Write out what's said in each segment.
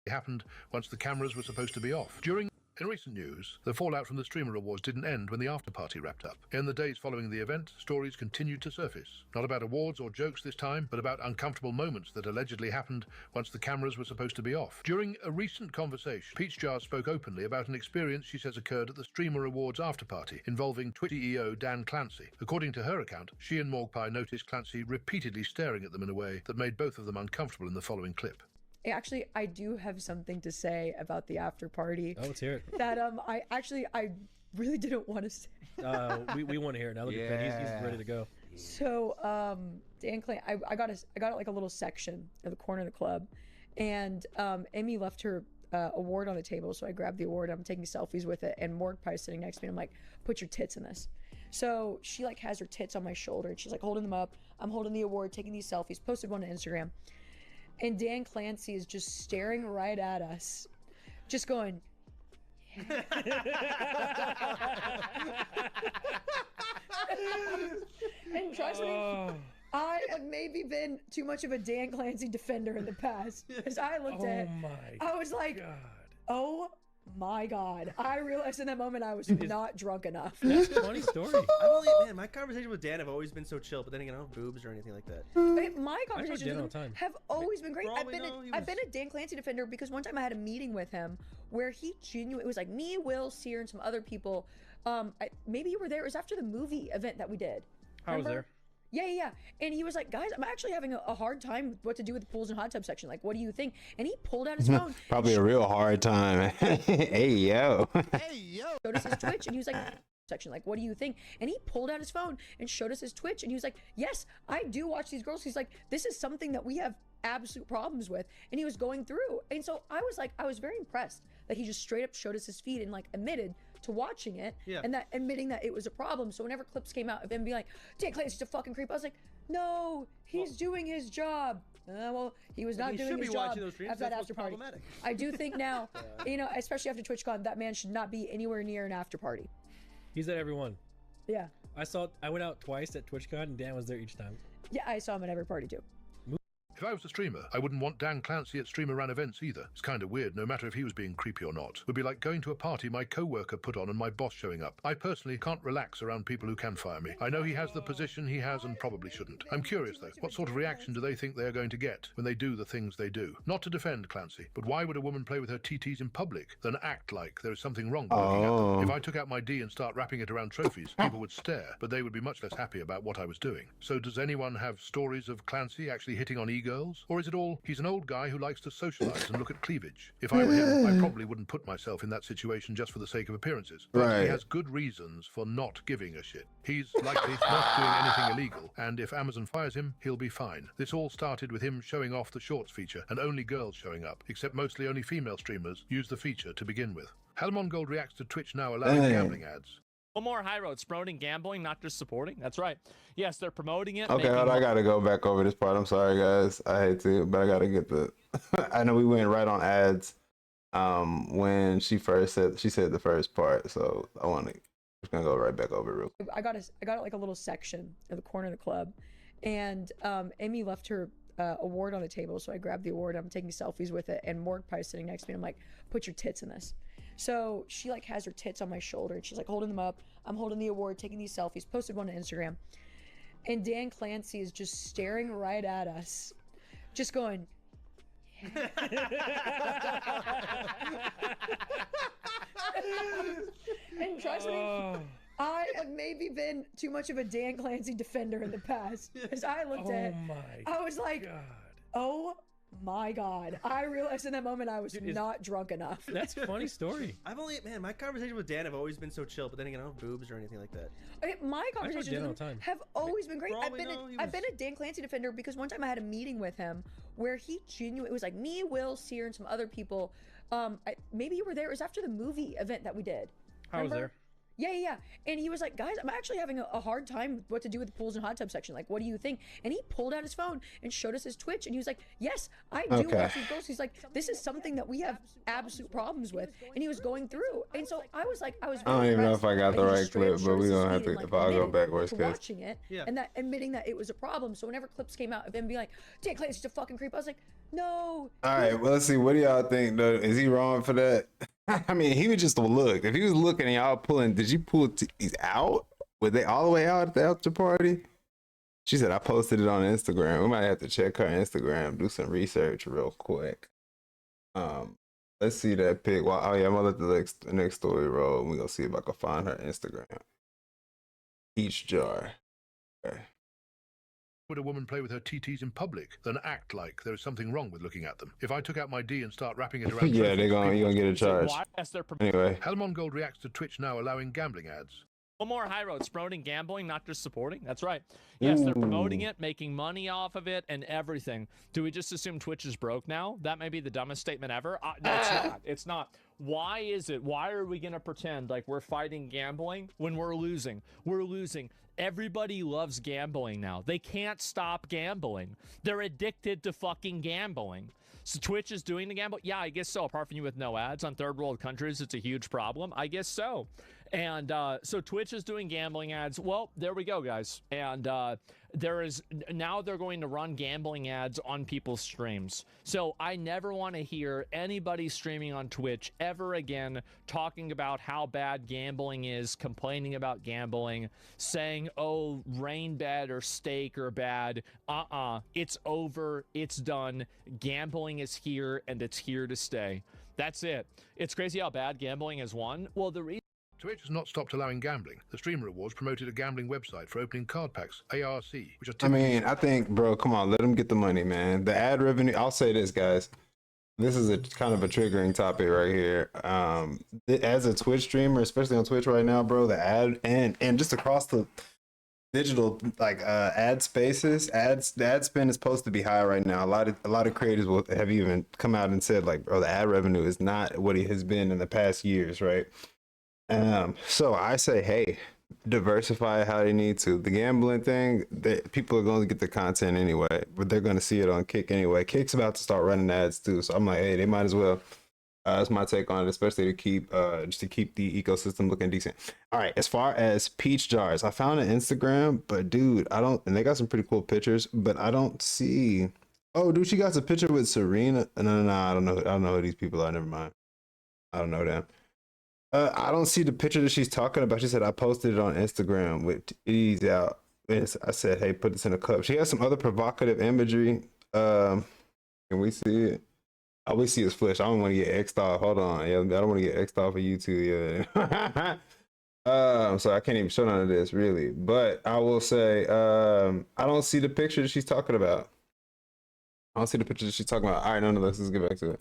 happened once the cameras were supposed to be off. In recent news, the fallout from the Streamer Awards didn't end when the after-party wrapped up. In the days following the event, stories continued to surface. Not about awards or jokes this time, but about uncomfortable moments that allegedly happened once the cameras were supposed to be off. During a recent conversation, Peach Jar spoke openly about an experience she says occurred at the Streamer Awards after-party involving Twitch CEO Dan Clancy. According to her account, she and Morgpie noticed Clancy repeatedly staring at them in a way that made both of them uncomfortable in the following clip. Actually, I do have something to say about the after party. Oh, let's hear it. That I really didn't want to say. We want to hear it now. Look at Ben. He's ready to go. So Dan Clay, I got like a little section at the corner of the club, and Emmy left her award on the table, so I grabbed the award. I'm taking selfies with it, and Morgpie is sitting next to me. I'm like, put your tits in this. So she like has her tits on my shoulder, and she's like holding them up. I'm holding the award, taking these selfies. Posted one to Instagram. And Dan Clancy is just staring right at us, just going, yeah. And trust me, I have maybe been too much of a Dan Clancy defender in the past. As I looked at it, I was like, God. Oh my God. I realized in that moment I was not drunk enough. That's a funny story. Man, my conversation with Dan have always been so chill, but then again, I don't have boobs or anything like that. My conversations with him have always been great. I've been a Dan Clancy defender because one time I had a meeting with him where he genuinely, it was like me, Will, Sear, and some other people. Maybe you were there. It was after the movie event that we did. I was there. Yeah. And he was like, guys, I'm actually having a hard time with what to do with the pools and hot tub section. Like, what do you think? And he pulled out his phone. Probably a real hard time. Hey, yo. Showed us his Twitch, and he was like, section, like, what do you think? And he pulled out his phone and showed us his Twitch, and he was like, yes, I do watch these girls. He's like, this is something that we have absolute problems with. And he was going through. And so I was like, I was very impressed that he just straight up showed us his feed and like admitted to watching it, and that admitting that it was a problem. So whenever clips came out of him being like, Dan Clancy's a fucking creep, I was like, no, he's doing his job. Well, he was not doing his job after that after party. I do think now, you know, especially after TwitchCon, that man should not be anywhere near an after party. He's at every one. Yeah. I went out twice at TwitchCon, and Dan was there each time. Yeah, I saw him at every party too. If I was a streamer, I wouldn't want Dan Clancy at streamer-run events either. It's kind of weird, no matter if he was being creepy or not. It would be like going to a party my co-worker put on and my boss showing up. I personally can't relax around people who can fire me. I know he has the position he has and probably shouldn't. I'm curious though, what sort of reaction do they think they are going to get when they do the things they do? Not to defend Clancy, but why would a woman play with her TTs in public, then act like there is something wrong with looking at them? If I took out my D and start wrapping it around trophies, people would stare, but they would be much less happy about what I was doing. So does anyone have stories of Clancy actually hitting on e-girls? Or is it all, he's an old guy who likes to socialize and look at cleavage? If I were him, I probably wouldn't put myself in that situation just for the sake of appearances. But he has good reasons for not giving a shit. He's likely not doing anything illegal, and if Amazon fires him, he'll be fine. This all started with him showing off the shorts feature, and only girls showing up, except mostly only female streamers use the feature to begin with. Halmongold reacts to Twitch now allowing gambling ads. One more high road, promoting gambling, not just supporting. That's right. Yes, they're promoting it. Okay, hold on, I gotta go back over this part. I'm sorry, guys. I hate to, but I gotta get the. I know we went right on ads. When she said the first part, so I'm just gonna go right back over it real quick. I got like a little section at the corner of the club, and Emmy left her award on the table, so I grabbed the award. I'm taking selfies with it, and Morgpie is sitting next to me. I'm like, put your tits in this. So she like has her tits on my shoulder, and she's like holding them up. I'm holding the award, taking these selfies. Posted one to Instagram. And Dan Clancy is just staring right at us, just going, yeah. And trust me, I have maybe been too much of a Dan Clancy defender in the past. As I looked at it, I was like, oh my God. I realized in that moment I was not drunk enough. That's a funny story. Man, my conversation with Dan have always been so chill, but then again, I don't have boobs or anything like that. My conversations with him have always been great. I've been a Dan Clancy defender because one time I had a meeting with him where he genuinely, it was like me, Will, Sear, and some other people. Maybe you were there. It was after the movie event that we did. I was there. Yeah. And he was like, guys, I'm actually having a hard time with what to do with the pools and hot tub section. Like, what do you think? And he pulled out his phone and showed us his Twitch, and he was like, yes, I do watch these girls. He's like, this is something that we have absolute problems with. And he was going through. And so I was like, I don't even know if I got the right clip, but we're gonna have to, if I'll go backwards, watching it, and that admitting that it was a problem. So whenever clips came out of him being like, Dan Clancy's a fucking creep, I was like, No. All right, well, let's see. What do y'all think, though? Is he wrong for that? I mean, he was just a look. If he was looking and y'all pulling, did you pull it out? Were they all the way out at the after party? She said, I posted it on Instagram. We might have to check her Instagram, do some research real quick. Let's see that pic. Well, oh yeah, I'm gonna let the next story roll. And we're gonna see if I can find her Instagram. Each jar. Okay. Would a woman play with her TTs in public than act like there is something wrong with looking at them? If I took out my D and start wrapping it around Yeah, you're gonna get a charge. Why? Yes, they're Anyway. Helmon Gold reacts to Twitch now allowing gambling ads. One more high road, it's promoting gambling, not just supporting. That's right. Yes, they're promoting it, making money off of it, and everything. Do we just assume Twitch is broke now? That may be the dumbest statement ever. No, it's not. It's not. Why is it? Why are we going to pretend like we're fighting gambling when we're losing? We're losing. Everybody loves gambling now. They can't stop gambling. They're addicted to fucking gambling. So Twitch is doing the gamble? Yeah, I guess so. Apart from you with no ads on third world countries, it's a huge problem. I guess so. And so Twitch is doing gambling ads. Well, there we go, guys. And now they're going to run gambling ads on people's streams. So I never want to hear anybody streaming on Twitch ever again talking about how bad gambling is, complaining about gambling, saying, oh, rain bad or steak are bad. It's over. It's done. Gambling is here, and it's here to stay. That's it. It's crazy how bad gambling has won. Well, the reason Twitch has not stopped allowing gambling. The Streamer Awards promoted a gambling website for opening card packs, ARC, which are typically... I mean, I think, bro, come on, let them get the money, man. The ad revenue, I'll say this, guys. This is a kind of a triggering topic right here. As a Twitch streamer, especially on Twitch right now, bro, the ad and just across the digital ad spaces, the ad spend is supposed to be high right now. A lot of creators will have even come out and said, like, bro, the ad revenue is not what it has been in the past years, right? So I say, hey, diversify how they need to. The gambling thing, people are going to get the content anyway, but they're going to see it on Kick anyway. Kick's about to start running ads too, so I'm like, hey, they might as well. That's my take on it, especially to keep the ecosystem looking decent. All right, as far as peach jars, I found an Instagram, but dude, and they got some pretty cool pictures, but I don't see. Oh, dude, she got a picture with Serena. No, I don't know who these people are. Never mind. I don't know them. I don't see the picture that she's talking about. She said, I posted it on Instagram with titties out. I said, hey, put this in a cup. She has some other provocative imagery. Can we see it? All we see is flesh. I don't want to get X'd off. Hold on. Yeah, I don't want to get X'd off of YouTube. Yeah. So I can't even show none of this, really. But I will say, I don't see the picture that she's talking about. I don't see the picture that she's talking about. All right, nonetheless, let's get back to it.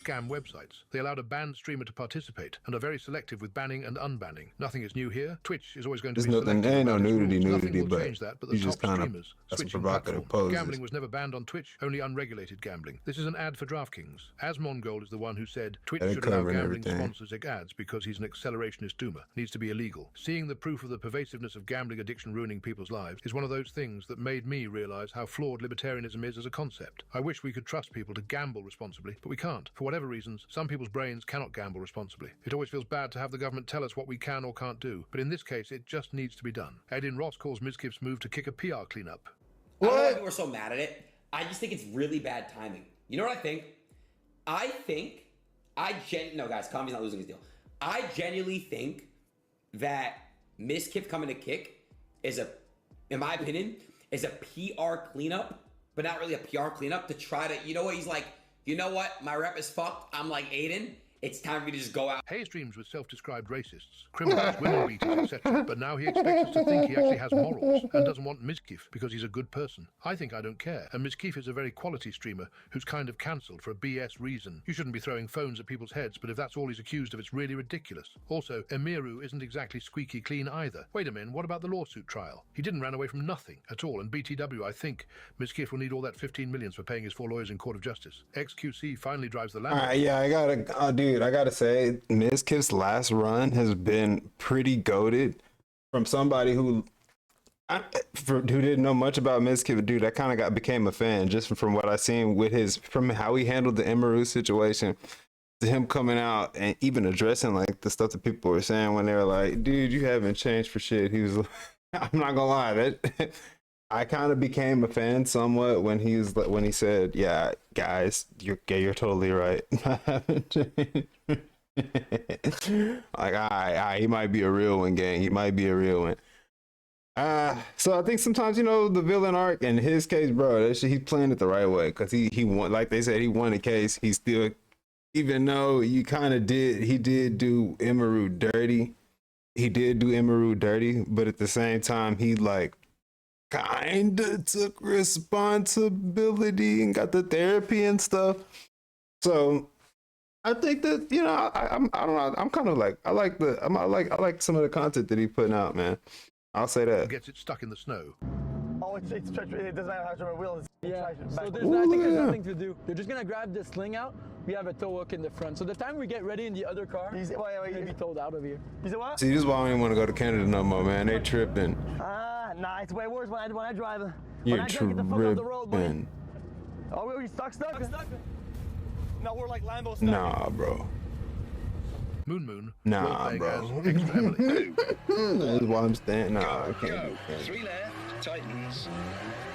Scam websites. They allowed a banned streamer to participate and are very selective with banning and unbanning. Nothing is new here. Twitch is always going to be selective. There ain't no about its nudity, rules. Nothing will but change that, but the you just top kind of streamers got some switching provocative platforms. poses. Gambling was never banned on Twitch, only unregulated gambling. This is an ad for DraftKings. Asmongold is the one who said Twitch should allow gambling sponsors ads because he's an accelerationist doomer. Needs to be illegal. Seeing the proof of the pervasiveness of gambling addiction ruining people's lives is one of those things that made me realize how flawed libertarianism is as a concept. I wish we could trust people to gamble responsibly, but we can't. For whatever reasons, some people's brains cannot gamble responsibly. It always feels bad to have the government tell us what we can or can't do, but in this case, it just needs to be done. Adin Ross calls Mizkif's move to kick a PR cleanup. I don't know why people are so mad at it. I just think it's really bad timing. You know what I think? No, guys, Commy's not losing his deal. I genuinely think that Mizkif coming to Kick is in my opinion, is a PR cleanup, but not really a PR cleanup to try to, you know what, he's like, you know what, my rep is fucked. I'm like Adin. It's time for me to just go out. Hayes streams with self-described racists, criminals, women beaters, etc. But now he expects us to think he actually has morals and doesn't want Mizkif because he's a good person. I think I don't care. And Mizkif is a very quality streamer who's kind of cancelled for a BS reason. You shouldn't be throwing phones at people's heads, but if that's all he's accused of, it's really ridiculous. Also, EMIRU isn't exactly squeaky clean either. Wait a minute, what about the lawsuit trial? He didn't run away from nothing at all, and BTW, I think Mizkif will need all that 15 million for paying his 4 lawyers in court of justice. XQC finally drives the land. Yeah, I gotta say, Mizkif's last run has been pretty goated from somebody who didn't know much about Mizkif. Dude, I kind of became a fan just from what I seen with from how he handled the EMIRU situation, to him coming out and even addressing like the stuff that people were saying when they were like, dude, you haven't changed for shit. He was, I'm not gonna lie, I kind of became a fan somewhat when he said, "Yeah, guys, you're totally right." Like, he might be a real one, gang. He might be a real one. So I think sometimes, you know, the villain arc in his case, bro, that shit, he's playing it the right way, because he won, like they said, he won the case. He still, even though he did do EMIRU dirty. He did do EMIRU dirty, but at the same time, he like kinda took responsibility and got the therapy and stuff. So I think that, you know, I don't know. I'm kind of like, I like some of the content that he's putting out, man. I'll say that. Gets it stuck in the snow. Oh, it doesn't matter how to turn a wheel. Yeah, so I think Ooh, there's yeah. nothing to do. You're just gonna grab the sling out. We have a tow hook in the front. So the time we get ready in the other car, Wait, you'll be towed out of here. You said what? See, this is why I don't want to go to Canada no more, man. They tripping. Nah, it's way worse when I drive. When You're I get the fuck off the road, boy. tripping. Oh, we stuck. No, we're like Lambo stuck. Nah, bro. Moon, Nah, role-playing bro. as Extra Emily. That's why I'm standing. Nah, I can't. Go. do that. 3 left, tightens.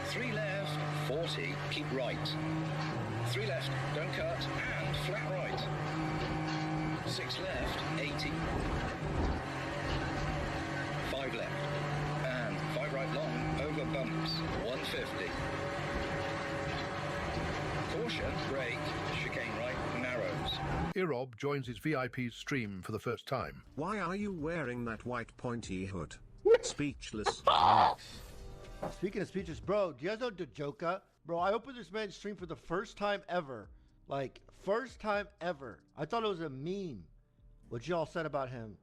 3 left, 40, keep right. 3 left, don't cut, and flat right. 6 left, 80. 5 left, and 5 right long, over bumps, 150. Caution, brake, chicane right, narrows. Irob joins his VIP's stream for the first time. Why are you wearing that white pointy hood? Speechless. Speaking of speeches, bro, do you guys know Dojoka? Bro, I opened this man's stream for the first time ever. Like, first time ever. I thought it was a meme, what y'all said about him.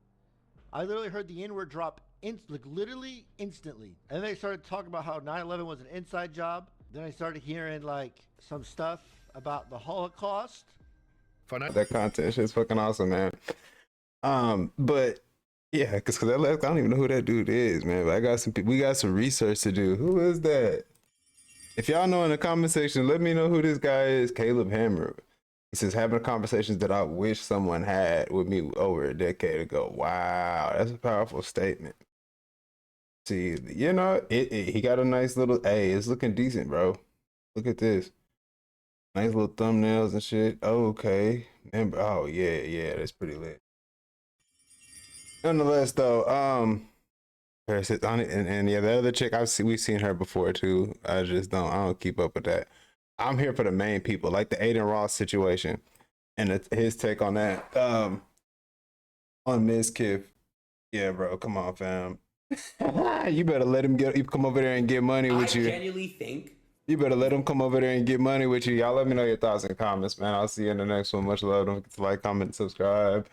I literally heard the N-word drop literally instantly. And then they started talking about how 9/11 was an inside job. Then I started hearing, like, some stuff about the Holocaust. That content shit's fucking awesome, man. But yeah, because I don't even know who that dude is, man. But we got some research to do. Who is that? If y'all know in the comment section, let me know who this guy is. Caleb Hammer. He says, having conversations that I wish someone had with me over a decade ago. Wow, that's a powerful statement. See, you know, he got a nice little, hey, it's looking decent, bro. Look at this. Nice little thumbnails and shit. Okay. Oh, yeah, that's pretty lit. Nonetheless, though, and yeah, the other chick, we've seen her before too. I don't keep up with that. I'm here for the main people, like the Adin Ross situation, and his take on that. On Ms. Kiff, yeah, bro, come on, fam. You better let him come over there and get money with you. I genuinely think you better let him come over there and get money with you. Y'all let me know your thoughts and comments, man. I'll see you in the next one. Much love. Don't forget to like, comment, subscribe.